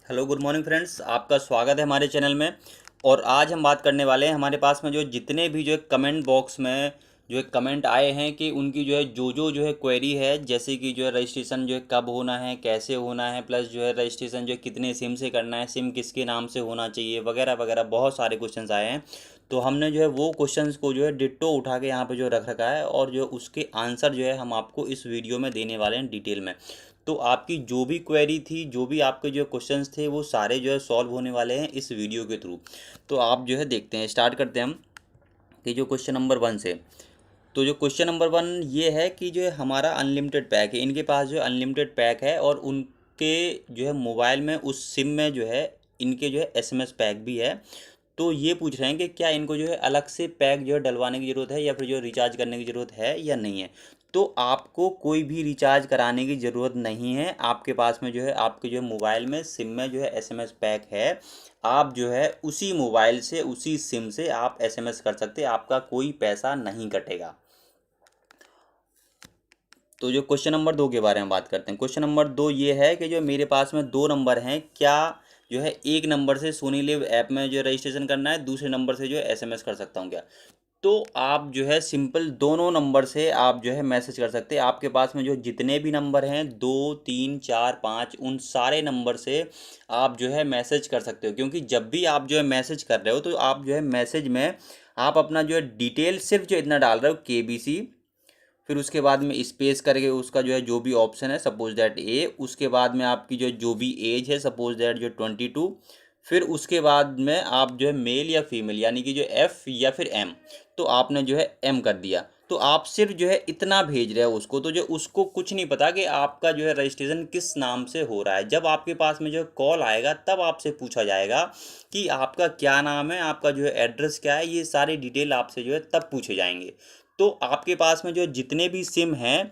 Hello good morning friends, आपका स्वागत है हमारे चैनल में। और आज हम बात करने वाले हैं हमारे पास में जो जितने भी जो है कमेंट बॉक्स में जो है कमेंट आए हैं कि उनकी जो है क्वेरी है, जैसे कि जो है रजिस्ट्रेशन जो है कब होना है, कैसे होना है, प्लस जो है रजिस्ट्रेशन जो है कितने सिम से करना है, सिम किसके नाम से होना चाहिए, वगैरह वगैरह बहुत सारे क्वेश्चंस आए हैं। तो हमने जो है वो क्वेश्चंस को जो है डिट्टो उठा के यहाँ पे जो रख रखा है, और जो उसके आंसर जो है हम आपको इस वीडियो में देने वाले हैं डिटेल में। तो आपकी जो भी क्वेरी थी, जो भी आपके जो क्वेश्चंस थे, वो सारे जो है सॉल्व होने वाले हैं इस वीडियो के थ्रू। तो आप जो है देखते हैं, स्टार्ट करते हैं हम कि जो क्वेश्चन नंबर 1 से। तो जो क्वेश्चन नंबर 1 ये है कि जो है हमारा अनलिमिटेड पैक है, इनके पास जो है अनलिमिटेड पैक है, और उनके जो है मोबाइल में उस सिम में जो है इनके जो है एसएमएस पैक भी है। तो ये पूछ रहे हैं कि क्या इनको जो है अलग से पैक जो है डलवाने की ज़रूरत है, या फिर जो रिचार्ज करने की ज़रूरत है या नहीं है। तो आपको कोई भी रिचार्ज कराने की ज़रूरत नहीं है। आपके पास में जो है आपके जो है मोबाइल में सिम में जो है एसएमएस पैक है। आप जो है उसी मोबाइल से उसी सिम से आप एसएमएस कर सकते हैं, आपका कोई पैसा नहीं कटेगा। तो जो क्वेश्चन नंबर 2 के बारे में बात करते हैं। क्वेश्चन नंबर 2 ये है कि जो मेरे पास में दो नंबर हैं, क्या जो है एक नंबर से सोनी लिव ऐप में जो रजिस्ट्रेशन करना है, दूसरे नंबर से जो है एसएमएस कर सकता हूँ क्या। तो आप जो है सिंपल दोनों नंबर से आप जो है मैसेज कर सकते हैं। आपके पास में जो जितने भी नंबर हैं, 2 3 4 5, उन सारे नंबर से आप जो है मैसेज कर सकते हो। क्योंकि जब भी आप जो है मैसेज कर रहे हो, तो आप जो है मैसेज में आप अपना जो है डिटेल सिर्फ जो इतना डाल रहे हो, केबीसी, फिर उसके बाद में स्पेस करके उसका जो है जो भी ऑप्शन है, सपोज दैट ए, उसके बाद में आपकी जो भी एज है, सपोज दैट जो 22, फिर उसके बाद में आप जो है मेल या फीमेल, यानी कि जो एफ या फिर एम, तो आपने जो है एम कर दिया। तो आप सिर्फ जो है इतना भेज रहे हो उसको, तो जो उसको कुछ नहीं पता कि आपका जो है रजिस्ट्रेशन किस नाम से हो रहा है। जब आपके पास में जो है कॉल आएगा, तब आपसे पूछा जाएगा कि आपका क्या नाम है, आपका जो है एड्रेस क्या है, ये सारी डिटेल आपसे जो है तब पूछे जाएंगे। तो आपके पास में जो जितने भी सिम हैं,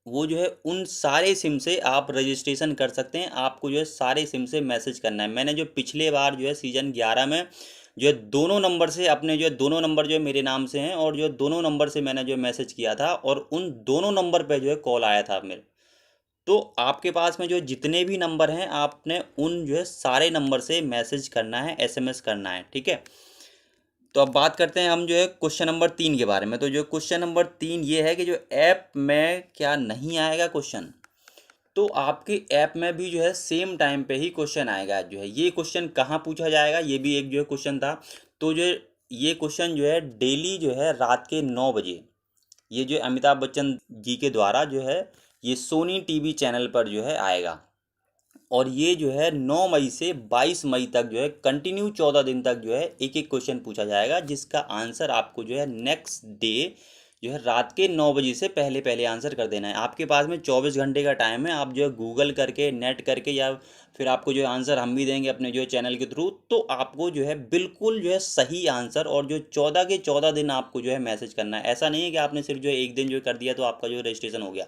वो जो है उन सारे सिम से आप रजिस्ट्रेशन कर सकते हैं। आपको जो है सारे सिम से मैसेज करना है। मैंने जो पिछले बार जो है सीजन 11 में जो है दोनों नंबर से अपने जो है दोनों नंबर जो है मेरे नाम से हैं, और जो है दोनों नंबर से मैंने जो है मैसेज किया था, और उन दोनों नंबर पे जो है कॉल आया था मेरे। तो आपके पास में जो जितने भी नंबर हैं, आपने उन जो है सारे नंबर से मैसेज करना है, एसएमएस करना है, ठीक है। तो अब बात करते हैं हम जो है क्वेश्चन नंबर 3 के बारे में। तो जो क्वेश्चन नंबर 3 ये है कि जो ऐप में क्या नहीं आएगा क्वेश्चन। तो आपके ऐप में भी जो है सेम टाइम पे ही क्वेश्चन आएगा। जो है ये क्वेश्चन कहाँ पूछा जाएगा, ये भी एक जो है क्वेश्चन था। तो जो ये क्वेश्चन जो है डेली जो है रात के 9 बजे, ये जो अमिताभ बच्चन जी के द्वारा जो है ये सोनी टीवी चैनल पर जो है आएगा। और ये जो है 9 मई से 22 मई तक जो है कंटिन्यू 14 दिन तक जो है एक एक क्वेश्चन पूछा जाएगा, जिसका आंसर आपको जो है नेक्स्ट डे जो है रात के 9 बजे से पहले पहले आंसर कर देना है। आपके पास में 24 घंटे का टाइम है। आप जो है गूगल करके, नेट करके, या फिर आपको जो है आंसर हम भी देंगे अपने जो है चैनल के थ्रू, तो आपको जो है बिल्कुल जो है सही आंसर, और जो 14 के 14 दिन आपको जो है मैसेज करना है। ऐसा नहीं है कि आपने सिर्फ जो है एक दिन जो है कर दिया तो आपका जो है रजिस्ट्रेशन हो गया।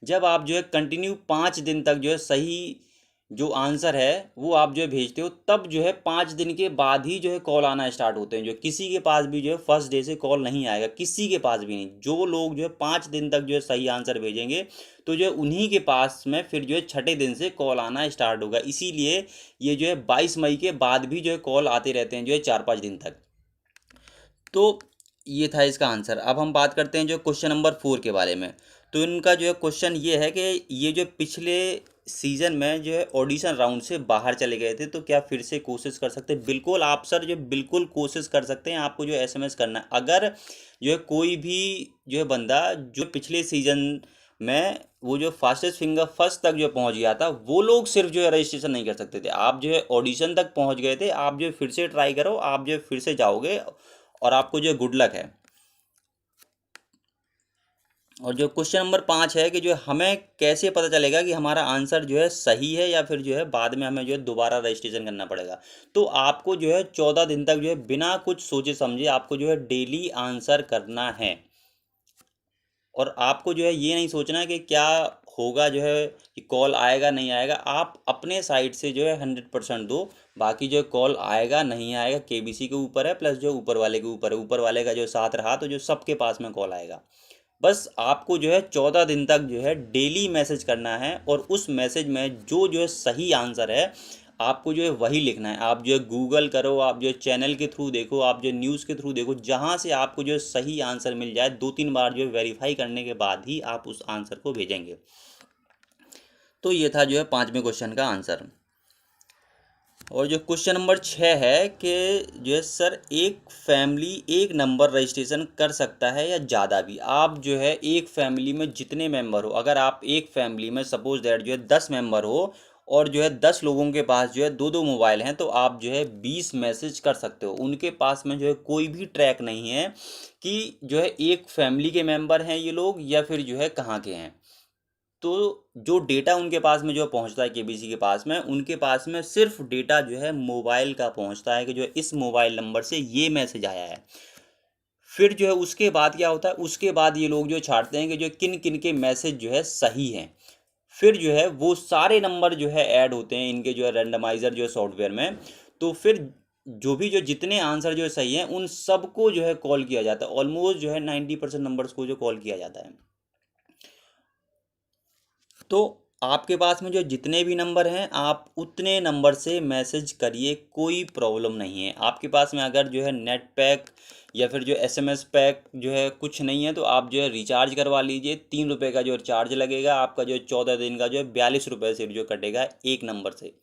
जब आप जो है कंटिन्यू 5 दिन तक जो है सही जो आंसर है वो आप जो है भेजते हो, तब जो है 5 दिन के बाद ही जो है कॉल आना स्टार्ट होते हैं। जो किसी के पास भी जो है फर्स्ट डे से कॉल नहीं आएगा, किसी के पास भी नहीं। जो लोग जो है 5 दिन तक जो है सही आंसर भेजेंगे, तो जो है उन्हीं के पास में फिर जो है छठे दिन से कॉल आना स्टार्ट होगा। इसीलिए ये जो है 22 मई के बाद भी जो है कॉल आते रहते हैं, जो है 4 5 दिन तक। तो ये था इसका आंसर। अब हम बात करते हैं जो क्वेश्चन नंबर 4 के बारे में। तो इनका जो है क्वेश्चन ये है कि ये जो पिछले सीजन में जो है ऑडिशन राउंड से बाहर चले गए थे, तो क्या फिर से कोशिश कर सकते हैं। बिल्कुल आप सर जो बिल्कुल कोशिश कर सकते हैं। आपको जो एसएमएस करना है, अगर जो है कोई भी जो है बंदा जो पिछले सीजन में वो जो फास्टेस्ट फिंगर फर्स्ट तक जो पहुंच गया था, वो लोग सिर्फ जो है रजिस्ट्रेशन नहीं कर सकते थे। आप जो है ऑडिशन तक पहुंच गए थे, आप जो है फिर से ट्राई करो, आप जो है फिर से जाओगे, और आपको जो गुड लक है। और जो क्वेश्चन नंबर 5 है कि जो हमें कैसे पता चलेगा कि हमारा आंसर जो है सही है, या फिर जो है बाद में हमें जो है दोबारा रजिस्ट्रेशन करना पड़ेगा। तो आपको जो है 14 दिन तक जो है बिना कुछ सोचे समझे आपको जो है डेली आंसर करना है। और आपको जो है ये नहीं सोचना कि क्या होगा, जो है कि कॉल आएगा नहीं आएगा। आप अपने साइड से जो है 100% दो। बाकी जो कॉल आएगा नहीं आएगा केबीसी के ऊपर है, प्लस जो ऊपर वाले के ऊपर है। ऊपर वाले का जो साथ रहा, तो जो सबके पास में कॉल आएगा। बस आपको जो है 14 दिन तक जो है डेली मैसेज करना है, और उस मैसेज में जो जो है सही आंसर है आपको जो है वही लिखना है। आप जो है गूगल करो, आप जो है चैनल के थ्रू देखो, आप जो न्यूज़ के थ्रू देखो, जहाँ से आपको जो है सही आंसर मिल जाए, 2-3 बार जो है वेरीफाई करने के बाद ही आप उस आंसर को भेजेंगे। तो ये था जो है 5वें क्वेश्चन का आंसर। और जो क्वेश्चन नंबर 6 है कि जो है सर, एक फैमिली एक नंबर रजिस्ट्रेशन कर सकता है या ज़्यादा भी? आप जो है एक फैमिली में जितने मेंबर हो, अगर आप एक फैमिली में सपोज दैट जो है 10 मेंबर हो और जो है 10 लोगों के पास जो है 2-2 मोबाइल हैं, तो आप जो है 20 मैसेज कर सकते हो। उनके पास में जो है कोई भी ट्रैक नहीं है कि जो है एक फैमिली के मेंबर हैं ये लोग या फिर जो है कहाँ के हैं। तो जो डेटा उनके पास में जो पहुंचता है केबीसी के पास में, उनके पास में सिर्फ डेटा जो है मोबाइल का पहुंचता है कि जो इस मोबाइल नंबर से ये मैसेज आया है। फिर जो है उसके बाद क्या होता है, उसके बाद ये लोग जो छांटते हैं कि जो किन किन के मैसेज जो है सही हैं। फिर जो है वो सारे नंबर जो है ऐड होते हैं इनके जो है रैंडमाइज़र जो है सॉफ्टवेयर में। तो फिर जो जितने आंसर जो है सही हैं, उन सबको जो है कॉल किया जाता है। ऑलमोस्ट जो है 90% नंबर्स को जो कॉल किया जाता है। तो आपके पास में जो जितने भी नंबर हैं, आप उतने नंबर से मैसेज करिए, कोई प्रॉब्लम नहीं है। आपके पास में अगर जो है नेट पैक या फिर जो एसएमएस पैक जो है कुछ नहीं है, तो आप जो है रिचार्ज करवा लीजिए। 3 रुपये का जो चार्ज लगेगा आपका, जो 14 दिन का जो है 42 रुपये से जो कटेगा एक नंबर से।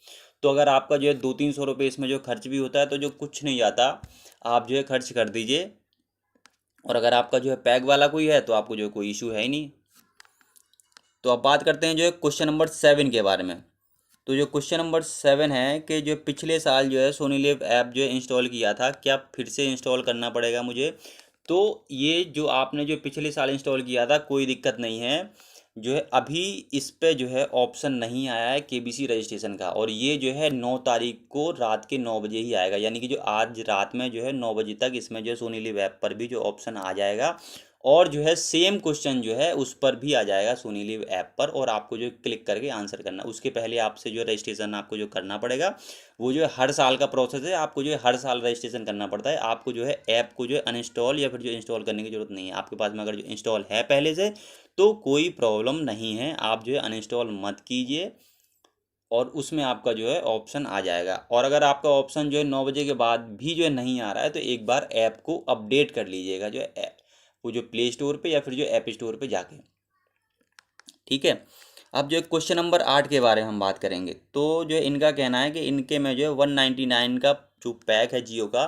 तो अगर आपका जो है 200-300 रुपये इसमें जो खर्च भी होता है, तो जो कुछ नहीं जाता, आप जो है खर्च कर दीजिए। और अगर आपका जो है पैक वाला कोई है, तो आपको जो है कोई इशू है ही नहीं। तो अब बात करते हैं जो है क्वेश्चन नंबर 7 के बारे में। तो जो क्वेश्चन नंबर 7 है कि जो पिछले साल जो है सोनी लिव ऐप जो है इंस्टॉल किया था, क्या फिर से इंस्टॉल करना पड़ेगा मुझे? तो ये जो आपने जो पिछले साल इंस्टॉल किया था, कोई दिक्कत नहीं है। जो है अभी इस पे जो है ऑप्शन नहीं आया है केबीसी रजिस्ट्रेशन का, और ये जो है 9 तारीख को रात के 9 बजे ही आएगा। यानी कि जो आज रात में जो है 9 बजे तक इसमें जो है सोनी लिव ऐप पर भी जो ऑप्शन आ जाएगा। और जो है सेम क्वेश्चन जो है उस पर भी आ जाएगा सोनी लिव ऐप पर, और आपको जो क्लिक करके आंसर करना। उसके पहले आपसे जो रजिस्ट्रेशन आपको जो करना पड़ेगा, वो जो है हर साल का प्रोसेस है। आपको जो है हर साल रजिस्ट्रेशन करना पड़ता है। आपको जो है ऐप को जो है अनइंस्टॉल या फिर जो इंस्टॉल करने की ज़रूरत नहीं है। आपके पास में अगर जो इंस्टॉल है पहले से, तो कोई प्रॉब्लम नहीं है। आप जो है अनइंस्टॉल मत कीजिए, और उसमें आपका जो है ऑप्शन आ जाएगा। और अगर आपका ऑप्शन जो है 9 बजे के बाद भी जो है नहीं आ रहा है, तो एक बार ऐप को अपडेट कर लीजिएगा, जो है वो जो प्ले स्टोर पे या फिर जो ऐप स्टोर पे जाके। ठीक है। अब जो क्वेश्चन नंबर 8 के बारे में हम बात करेंगे। तो जो है इनका कहना है कि इनके में जो है 199 का जो पैक है जियो का,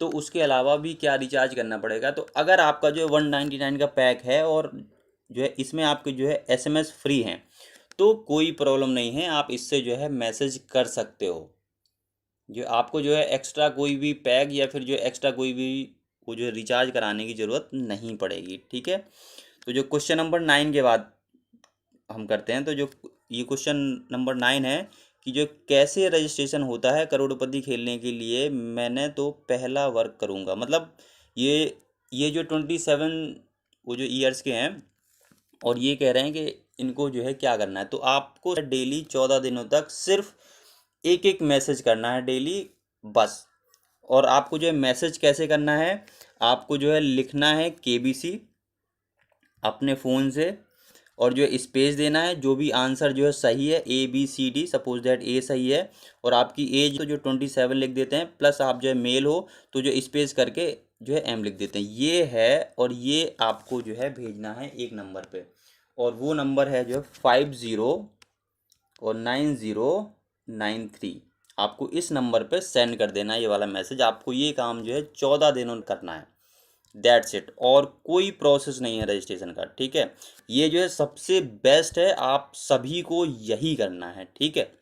तो उसके अलावा भी क्या रिचार्ज करना पड़ेगा? तो अगर आपका जो है 199 का पैक है और जो है इसमें आपके जो है एसएमएस फ्री हैं, तो कोई प्रॉब्लम नहीं है। आप इससे जो है मैसेज कर सकते हो। जो आपको जो है एक्स्ट्रा कोई भी पैक या फिर जो एक्स्ट्रा कोई भी वो जो है रिचार्ज कराने की ज़रूरत नहीं पड़ेगी। ठीक है। तो जो क्वेश्चन नंबर 9 के बाद हम करते हैं, तो जो ये क्वेश्चन नंबर 9 है कि जो कैसे रजिस्ट्रेशन होता है करोड़पति खेलने के लिए? मैंने तो पहला वर्क करूँगा, मतलब ये ये जो 27 वो जो ईयर्स के हैं, और ये कह रहे हैं कि इनको जो है क्या करना है। तो आपको डेली 14 दिनों तक सिर्फ एक एक मैसेज करना है डेली, बस। और आपको जो है मैसेज कैसे करना है? आपको जो है लिखना है केबीसी अपने फ़ोन से, और जो है स्पेस देना है। जो भी आंसर जो है सही है, ABCD, सपोज दैट ए सही है, और आपकी एज तो जो 27 लिख देते हैं, प्लस आप जो है मेल हो तो जो स्पेस करके जो है M लिख देते हैं। ये है, और ये आपको जो है भेजना है एक नंबर पे, और वो नंबर है जो है 50 और 9093। आपको इस नंबर पे सेंड कर देना है ये वाला मैसेज। आपको ये काम जो है 14 दिनों करना है, दैट्स इट। और कोई प्रोसेस नहीं है रजिस्ट्रेशन का। ठीक है। ये जो है सबसे बेस्ट है, आप सभी को यही करना है। ठीक है।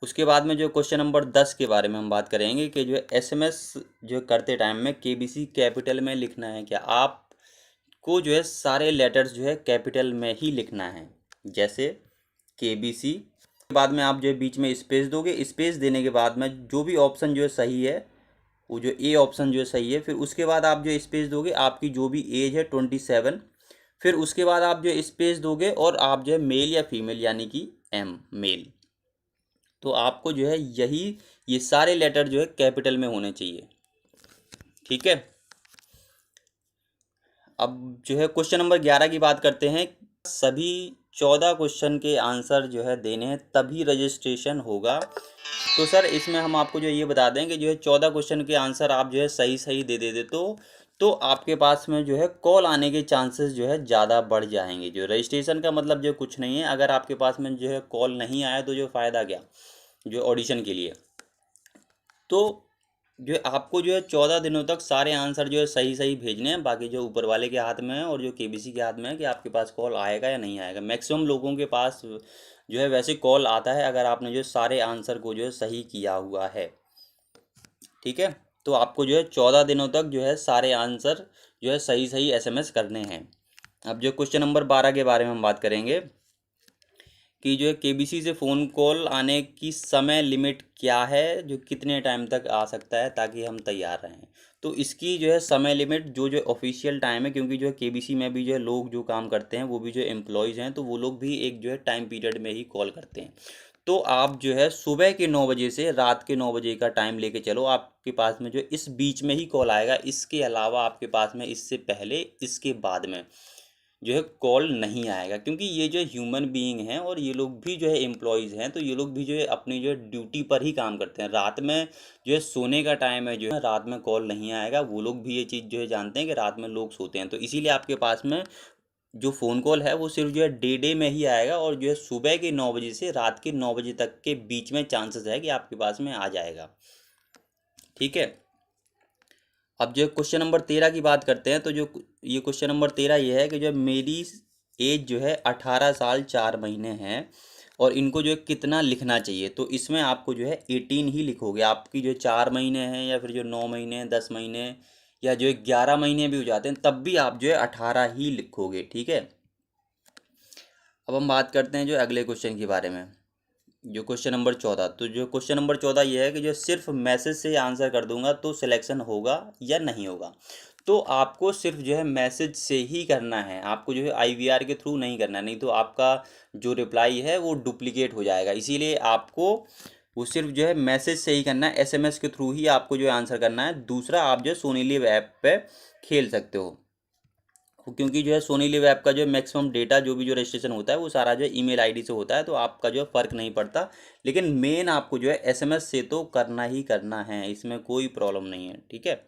उसके बाद में जो क्वेश्चन नंबर 10 के बारे में हम बात करेंगे कि जो है एसएमएस जो करते टाइम में केबीसी कैपिटल में लिखना है क्या? आपको जो है सारे लेटर्स जो है कैपिटल में ही लिखना है, जैसे केबीसी के बाद में आप जो है बीच में स्पेस दोगे। स्पेस देने के बाद में जो भी ऑप्शन जो है सही है, वो जो ए ऑप्शन जो है सही है, फिर उसके बाद आप जो स्पेस दोगे आपकी जो भी एज है 27। फिर उसके बाद आप जो स्पेस दोगे, और आप जो है मेल या फीमेल, यानी कि M मेल। तो आपको जो है ये सारे लेटर जो है कैपिटल में होने चाहिए। ठीक है। अब जो है क्वेश्चन नंबर 11 की बात करते हैं। सभी 14 क्वेश्चन के आंसर जो है देने हैं तभी रजिस्ट्रेशन होगा। तो सर इसमें हम आपको जो ये बता दें कि जो है 14 क्वेश्चन के आंसर आप जो है सही सही दे देते तो आपके पास में जो है कॉल आने के चांसेस जो है ज़्यादा बढ़ जाएंगे। जो रजिस्ट्रेशन का मतलब जो कुछ नहीं है, अगर आपके पास में जो है कॉल नहीं आया तो जो फ़ायदा क्या जो ऑडिशन के लिए। तो जो है आपको जो है 14 दिनों तक सारे आंसर जो है सही सही भेजने हैं। बाकी जो ऊपर वाले के हाथ में है और जो केबीसी के हाथ में है कि आपके पास कॉल आएगा या नहीं आएगा। मैक्सिमम लोगों के पास जो है वैसे कॉल आता है अगर आपने जो सारे आंसर को जो है सही किया हुआ है। ठीक है, तो आपको जो है 14 दिनों तक जो है सारे आंसर जो है सही सही एसएमएस करने हैं। अब जो क्वेश्चन नंबर 12 के बारे में हम बात करेंगे कि जो है केबीसी से फ़ोन कॉल आने की समय लिमिट क्या है, जो कितने टाइम तक आ सकता है ताकि हम तैयार रहें। तो इसकी जो है समय लिमिट जो जो ऑफिशियल टाइम है, क्योंकि जो है केबीसी में भी जो है लोग जो काम करते हैं वो भी जो एम्प्लॉयज़ हैं, तो वो लोग भी एक जो है टाइम पीरियड में ही कॉल करते हैं। तो आप जो है सुबह के 9 बजे से रात के 9 बजे का टाइम लेके चलो, आपके पास में जो इस बीच में ही कॉल आएगा। इसके अलावा आपके पास में इससे पहले इसके बाद में जो है कॉल नहीं आएगा, क्योंकि ये जो ह्यूमन बीइंग हैं और ये लोग भी जो है एम्प्लॉयज़ हैं, तो ये लोग भी जो है अपनी जो है ड्यूटी पर ही काम करते हैं। रात में जो है सोने का टाइम है, जो है रात में कॉल नहीं आएगा। वो लोग भी ये चीज़ जो है जानते हैं कि रात में लोग सोते हैं, तो इसीलिए आपके पास में जो फ़ोन कॉल है वो सिर्फ जो है डे में ही आएगा और जो है सुबह के 9 बजे से रात के 9 बजे तक के बीच में चांसेस है कि आपके पास में आ जाएगा। ठीक है, अब जो क्वेश्चन नंबर 13 की बात करते हैं, तो जो ये क्वेश्चन नंबर 13 ये है कि जो मेरी एज जो है 18 साल 4 महीने है और इनको जो है कितना लिखना चाहिए। तो इसमें आपको जो है 18 ही लिखोगे। आपकी जो 4 महीने हैं या फिर जो 9 महीने 10 महीने या जो 11 महीने भी हो जाते हैं तब भी आप जो है 18 ही लिखोगे। ठीक है, अब हम बात करते हैं जो अगले क्वेश्चन के बारे में, जो क्वेश्चन नंबर 14। तो जो क्वेश्चन नंबर 14 ये है कि जो सिर्फ मैसेज से आंसर कर दूंगा तो सिलेक्शन होगा या नहीं होगा। तो आपको सिर्फ जो है मैसेज से ही करना है, आपको जो है आईवीआर के थ्रू नहीं करना, नहीं तो आपका जो रिप्लाई है वो डुप्लीकेट हो जाएगा। इसीलिए आपको वो सिर्फ जो है मैसेज से ही करना है, एसएमएस के थ्रू ही आपको जो है आंसर करना है। दूसरा, आप जो है सोनी लिव ऐप पे खेल सकते हो, क्योंकि जो है सोनी लिव ऐप का जो मैक्सिमम डेटा जो भी जो रजिस्ट्रेशन होता है वो सारा जो है ईमेल आईडी से होता है, तो आपका जो है फ़र्क नहीं पड़ता। लेकिन मेन आपको जो है एसएमएस से तो करना ही करना है, इसमें कोई प्रॉब्लम नहीं है। ठीक है,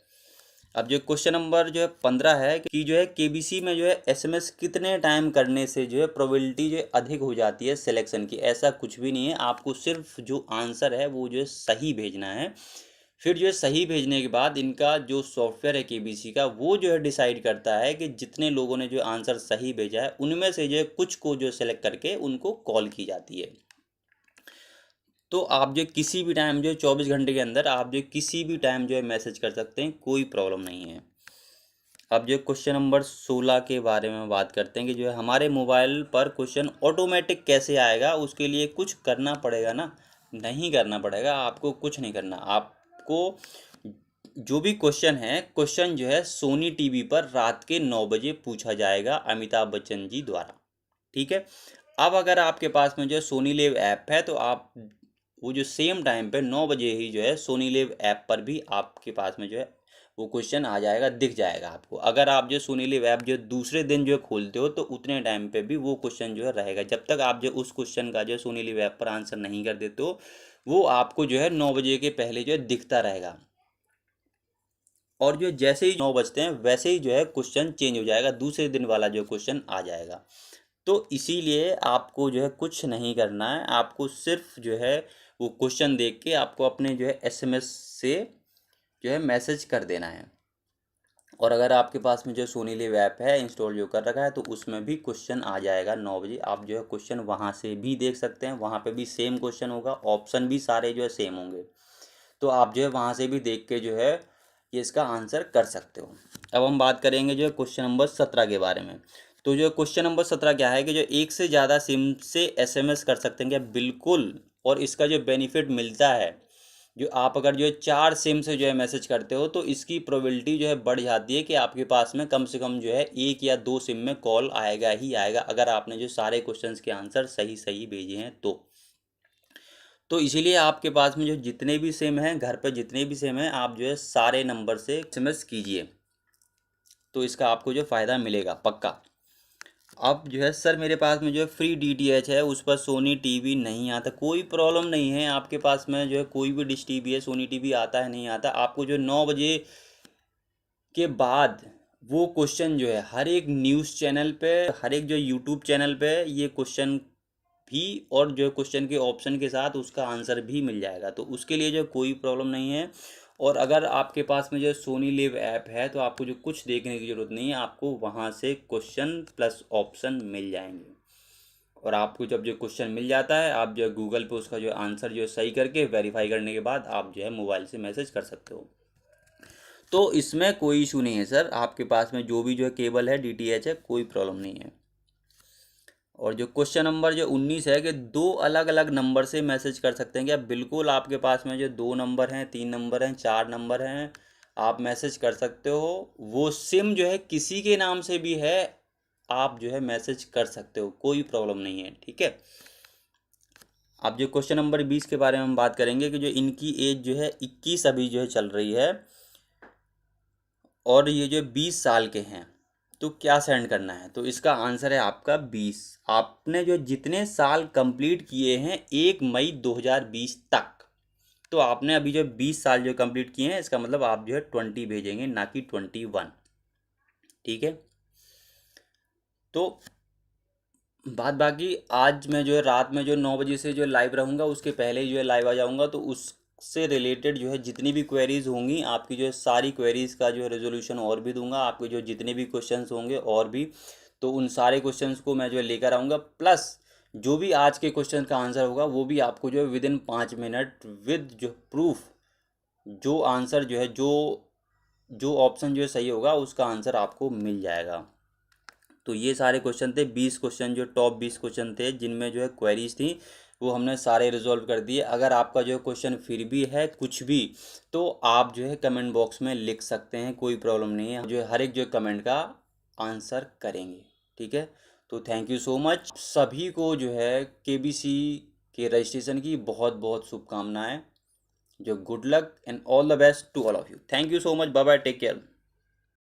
अब जो क्वेश्चन नंबर जो है 15 है कि जो है केबीसी में जो है एसएमएस कितने टाइम करने से जो है प्रोबेबिलिटी जो है अधिक हो जाती है सिलेक्शन की। ऐसा कुछ भी नहीं है, आपको सिर्फ जो आंसर है वो जो है सही भेजना है। फिर जो है सही भेजने के बाद इनका जो सॉफ्टवेयर है केबीसी का वो जो है डिसाइड करता है कि जितने लोगों ने जो आंसर सही भेजा है उनमें से जो है कुछ को जो सेलेक्ट करके उनको कॉल की जाती है। तो आप जो किसी भी टाइम जो 24 घंटे के अंदर आप जो किसी भी टाइम जो है मैसेज कर सकते हैं, कोई प्रॉब्लम नहीं है। अब जो क्वेश्चन नंबर 16 के बारे में बात करते हैं कि जो है हमारे मोबाइल पर क्वेश्चन ऑटोमेटिक कैसे आएगा, उसके लिए कुछ करना पड़ेगा ना। नहीं करना पड़ेगा, आपको कुछ नहीं करना। आपको जो भी क्वेश्चन है, क्वेश्चन जो है सोनी टीवी पर रात के 9 बजे पूछा जाएगा अमिताभ बच्चन जी द्वारा। ठीक है, अब अगर आपके पास में जो है सोनी लिव ऐप है तो आप वो जो सेम टाइम पे 9 बजे ही जो है सोनी लिव ऐप पर भी आपके पास में जो है वो क्वेश्चन आ जाएगा, दिख जाएगा आपको। अगर आप जो सोनी लिव ऐप जो दूसरे दिन जो है खोलते हो तो उतने टाइम पे भी वो क्वेश्चन जो है रहेगा। जब तक आप जो उस क्वेश्चन का जो सोनी लिव ऐप पर आंसर नहीं कर देते हो वो आपको जो है 9 बजे के पहले जो है दिखता रहेगा। और जो जैसे ही 9 बजते हैं वैसे ही जो है क्वेश्चन चेंज हो जाएगा, दूसरे दिन वाला जो क्वेश्चन आ जाएगा। तो इसीलिए आपको जो है कुछ नहीं करना है, आपको सिर्फ जो है वो क्वेश्चन देख के आपको अपने जो है एसएमएस से जो है मैसेज कर देना है। और अगर आपके पास में जो सोनी लिव ऐप है इंस्टॉल जो कर रखा है तो उसमें भी क्वेश्चन आ जाएगा 9 बजे। आप जो है क्वेश्चन वहाँ से भी देख सकते हैं, वहाँ पे भी सेम क्वेश्चन होगा, ऑप्शन भी सारे जो है सेम होंगे। तो आप जो है वहाँ से भी देख के जो है ये इसका आंसर कर सकते हो। अब हम बात करेंगे जो है क्वेश्चन नंबर 17 के बारे में। तो जो क्वेश्चन नंबर 17 क्या है कि जो एक से ज़्यादा सिम से एसएमएस कर सकते हैं क्या? बिल्कुल। और इसका जो बेनिफिट मिलता है, जो आप अगर जो है 4 सिम से जो है मैसेज करते हो तो इसकी प्रोबेबिलिटी जो है बढ़ जाती है कि आपके पास में कम से कम जो है 1 या 2 सिम में कॉल आएगा ही आएगा, अगर आपने जो सारे क्वेश्चंस के आंसर सही सही भेजे हैं तो इसीलिए आपके पास में जो जितने भी सिम हैं, घर पर जितने भी सिम हैं, आप जो है सारे नंबर से एसएमएस कीजिए, तो इसका आपको जो फ़ायदा मिलेगा पक्का। अब जो है सर मेरे पास में जो है फ्री डीटीएच है, उस पर सोनी टीवी नहीं आता। कोई प्रॉब्लम नहीं है, आपके पास में जो है कोई भी डिश टीवी है, सोनी टीवी आता है नहीं आता, आपको जो 9 बजे के बाद वो क्वेश्चन जो है हर एक न्यूज़ चैनल पे, हर एक जो यूट्यूब चैनल पे ये क्वेश्चन भी, और जो क्वेश्चन के ऑप्शन के साथ उसका आंसर भी मिल जाएगा, तो उसके लिए जो कोई प्रॉब्लम नहीं है। और अगर आपके पास में जो सोनी लिव ऐप है तो आपको जो कुछ देखने की ज़रूरत नहीं है, आपको वहाँ से क्वेश्चन प्लस ऑप्शन मिल जाएंगे। और आपको जब जो क्वेश्चन मिल जाता है, आप जो है गूगल पे उसका जो आंसर जो है सही करके वेरीफाई करने के बाद आप जो है मोबाइल से मैसेज कर सकते हो। तो इसमें कोई इशू नहीं है सर, आपके पास में जो भी जो है केबल है डीटीएच है, कोई प्रॉब्लम नहीं है। और जो क्वेश्चन नंबर जो 19 है कि 2 अलग अलग नंबर से मैसेज कर सकते हैं क्या? बिल्कुल, आपके पास में जो 2 नंबर हैं, 3 नंबर हैं, 4 नंबर हैं, आप मैसेज कर सकते हो। वो सिम जो है किसी के नाम से भी है, आप जो है मैसेज कर सकते हो, कोई प्रॉब्लम नहीं है, ठीक है। अब जो क्वेश्चन नंबर 20 के बारे में हम बात करेंगे कि जो इनकी एज जो है 21 अभी जो है चल रही है, और ये जो 20 साल के हैं, तो क्या सेंड करना है? तो इसका आंसर है आपका 20। आपने जो जितने साल कंप्लीट किए हैं 1 मई 2020 तक, तो आपने अभी जो 20 साल जो कंप्लीट किए हैं, इसका मतलब आप जो है 20 भेजेंगे, ना कि 21, ठीक है। तो बात बाकी आज मैं जो है रात में जो 9 बजे से जो लाइव रहूँगा, उसके पहले ही जो है लाइव आ जाऊँगा, तो उससे रिलेटेड जो है जितनी भी क्वेरीज़ होंगी आपकी, जो है सारी क्वेरीज़ का जो है रेजोल्यूशन और भी दूंगा, आपके जो जितने भी क्वेश्चंस होंगे और भी, तो उन सारे क्वेश्चंस को मैं जो है लेकर आऊँगा। प्लस जो भी आज के क्वेश्चन का आंसर होगा वो भी आपको जो है विदिन 5 मिनट विद जो प्रूफ, जो आंसर जो है, जो ऑप्शन जो है सही होगा उसका आंसर आपको मिल जाएगा। तो ये सारे क्वेश्चन थे, 20 क्वेश्चन, जो टॉप 20 क्वेश्चन थे जिनमें जो है क्वेरीज थी, वो हमने सारे रिजॉल्व कर दिए। अगर आपका जो है क्वेश्चन फिर भी है कुछ भी, तो आप जो है कमेंट बॉक्स में लिख सकते हैं, कोई प्रॉब्लम नहीं है, जो है हर एक जो कमेंट का आंसर करेंगे, ठीक है। तो थैंक यू सो मच सभी को, जो है केबीसी के रजिस्ट्रेशन की बहुत बहुत शुभकामनाएं। जो good luck and all the best to all of you. Thank you so much, bye bye, take care.